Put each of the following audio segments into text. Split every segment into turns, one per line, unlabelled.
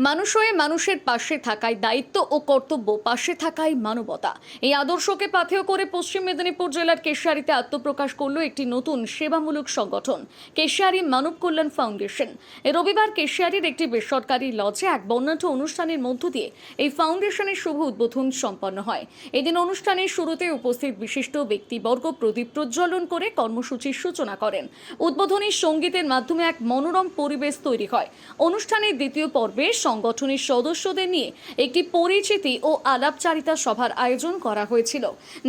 মানুষ হয়ে মানুষের পাশে থাকাই দায়িত্ব ও কর্তব্য, পাশে থাকাই মানবতা। এই আদর্শকে পাথেয় করে পশ্চিম মেদিনীপুর জেলার কেশিয়ারিতে আত্মপ্রকাশ করলো একটি নতুন সেবামূলক সংগঠন, কেশিয়ারি মানব কল্যাণ ফাউন্ডেশন। রবিবার কেশিয়ারির একটি বেসরকারি লজে এক বর্ণাঢ্য অনুষ্ঠানের মধ্য দিয়ে এই ফাউন্ডেশনের শুভ উদ্বোধন সম্পন্ন হয়। এদিন অনুষ্ঠানের শুরুতে উপস্থিত বিশিষ্ট ব্যক্তিবর্গ প্রদীপ প্রজ্বলন করে কর্মসূচির সূচনা করেন। উদ্বোধনী সঙ্গীতের মাধ্যমে এক মনোরম পরিবেশ তৈরি হয়। অনুষ্ঠানের দ্বিতীয় পর্বে সংগঠনের সদস্যদের নিয়ে একটি পরিচিতি ও আলাপচারিতা সভার আয়োজন করা হয়েছিল,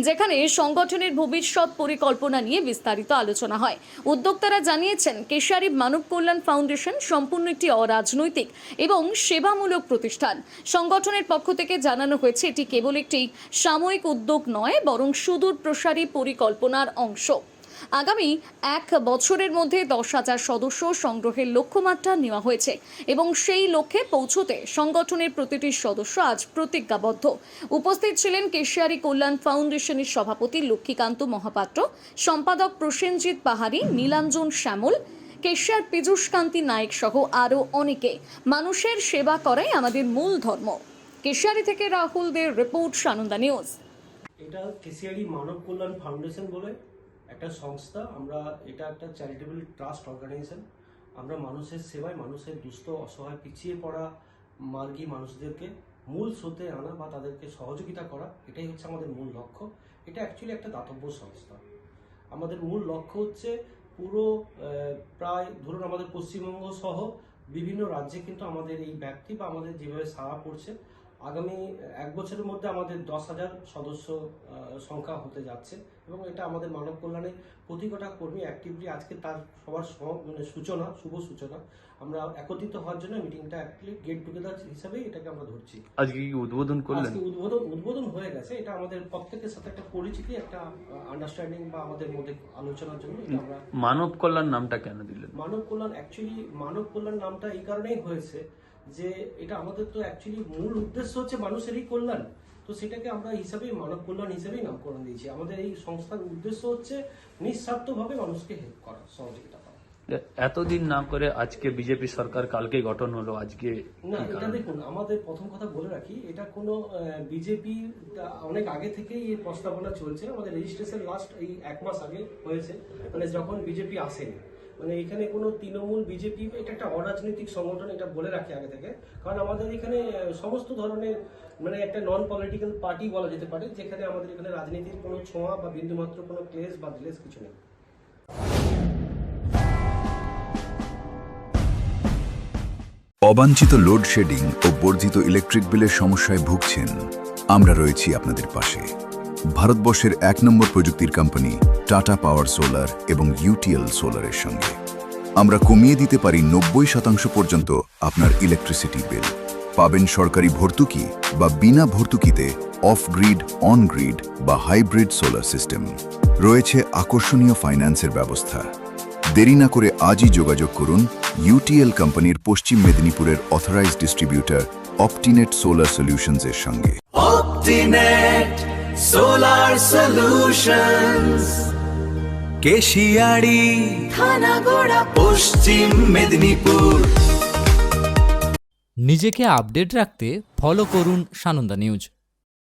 যেখানে সংগঠনের ভবিষ্যৎ পরিকল্পনা নিয়ে বিস্তারিত আলোচনা হয়। উদ্যোক্তারা জানিয়েছেন, কেশিয়ারি মানব কল্যাণ ফাউন্ডেশন সম্পূর্ণ একটি অরাজনৈতিক এবং সেবামূলক প্রতিষ্ঠান। সংগঠনের পক্ষ থেকে জানানো হয়েছে, এটি কেবল একটি সাময়িক উদ্যোগ নয়, বরং সুদূর প্রসারী পরিকল্পনার অংশ। আগামী 1 বছরের মধ্যে 10,000 সদস্য সংগ্রহের লক্ষ্যমাত্রা নেওয়া হয়েছে এবং সেই লক্ষ্যে পৌঁছতে সংগঠনের প্রতিটি সদস্য আজ প্রতিজ্ঞাবদ্ধ। উপস্থিত ছিলেন কেশিয়ারি কল্যাণ ফাউন্ডেশনের সভাপতি লক্ষ্মীকান্ত মহাপাত্র, সম্পাদক প্রসেনজিৎ পাহাড়ি, নীলাঞ্জন শ্যামল, কেশিয়ার পীযূষকান্তি নায়ক সহ আরও অনেকে। মানুষের সেবা করাই আমাদের মূল ধর্ম। কেশিয়ারি থেকে রাহুল দের রিপোর্ট, সানন্দা নিউজ।
এটা কেশিয়ারি মানব কল্যাণ ফাউন্ডেশন বলে একটা সংস্থা। আমরা এটা একটা চ্যারিটেবল ট্রাস্ট অর্গানাইজেশন। আমরা মানুষের সেবায়, মানুষের দুস্থ, অসহায়, পিছিয়ে পড়া মার্গী মানুষদেরকে মূল স্রোতে আনা বা তাদেরকে সহযোগিতা করা, এটাই হচ্ছে আমাদের মূল লক্ষ্য। এটা অ্যাকচুয়ালি একটা দাতব্য সংস্থা। আমাদের মূল লক্ষ্য হচ্ছে পুরো প্রায় ধরুন আমাদের পশ্চিমবঙ্গ সহ বিভিন্ন রাজ্যে কিন্তু আমাদের এই ব্যক্তি বা আমাদের যেভাবে সাড়া পড়ছে, আগামী 1 বছরের মধ্যে আমাদের 10,000 সদস্য সংখ্যা হতে যাচ্ছে এবং এটা আমাদের মানব কল্যাণের প্রতি কটা কর্মী অ্যাক্টিভলি আজকে তার সবার সূচনা, শুভ সূচনা। আমরা একত্রিত হওয়ার জন্য মিটিংটা অ্যাকচুয়ালি গেট টুগেদার হিসাবেই এটাকে আমরা ধরছি।
আজকে কি উদ্বোধন করলেন?
আজকে উদ্বোধন হয়ে গেছে। এটা আমাদের প্রত্যেকের সাথে একটা পরিচিতি, একটা আন্ডারস্ট্যান্ডিং বা আমাদের মধ্যে আলোচনার জন্য আমরা
মানব কল্যাণ নামটা কেন দিলেন?
মানব কল্যাণ অ্যাকচুয়ালি মানব কল্যাণ নামটা এই কারণেই হয়েছে যে এটা আমাদের তো অ্যাকচুয়ালি মূল উদ্দেশ্য হচ্ছে মানুষেরই কল্যাণ। তো সেটাকে আমরা হিসাবেই মানব কল্যাণ হিসেবেই নামকরণ দিয়েছি। আমাদের এই সংস্থার উদ্দেশ্য হচ্ছে নিঃস্বার্থভাবে মানুষকে হেল্প করা, সহযোগিতা করা।
এতদিন না করে আজকে বিজেপি সরকার কালকে গঠন হলো, আজকে
না, এটা দেখুন, আমাদের প্রথম কথা বলে রাখি, এটা কোনো বিজেপি অনেক আগে থেকেই এই প্রস্তাবনা চলছে। আমাদের রেজিস্ট্রেশন লাস্ট এই 1 মাস আগে হয়েছে, মানে যখন বিজেপি আসেনি। মানে এখানে কোনো তৃণমূল, বিজেপি, এটা একটা অরাজনৈতিক সংগঠন, এটা বলে রাখি আগে থেকে। কারণ আমাদের এখানে সমস্ত ধরনের মানে একটা নন পলিটিক্যাল পার্টি বলা যেতে পারে, যেখানে আমাদের এখানে রাজনীতির কোনো ছোঁয়া বা বিন্দুমাত্র কোনো ক্লেশ বা দিলেস কিছু নেই।
অবাঞ্ছিত লোডশেডিং ও বর্ধিত ইলেকট্রিক বিলের সমস্যায় ভুগছেন? আমরা রয়েছি আপনাদের পাশে। ভারতবর্ষের 1 নম্বর প্রযুক্তির কোম্পানি টাটা পাওয়ার সোলার এবং ইউটিএল সোলারের সঙ্গে আমরা কমিয়ে দিতে পারি 90% পর্যন্ত আপনার ইলেকট্রিসিটি বিল। পাবেন সরকারি ভর্তুকি বা বিনা ভর্তুকিতে অফ গ্রিড, অন গ্রিড বা হাইব্রিড সোলার সিস্টেম। রয়েছে আকর্ষণীয় ফাইন্যান্সের ব্যবস্থা। দেরি না করে আজই যোগাযোগ করুন ইউটিএল কোম্পানির পশ্চিম মেদিনীপুরের অথরাইজড ডিস্ট্রিবিউটর অপটিনেট সোলার সলিউশনস এর সঙ্গে।
অপটিনেট সোলার সলিউশনস, কেশিয়ারি, থানাগোড়া, পশ্চিম মেদিনীপুর।
নিজেকে আপডেট রাখতে ফলো করুন সানন্দা নিউজ।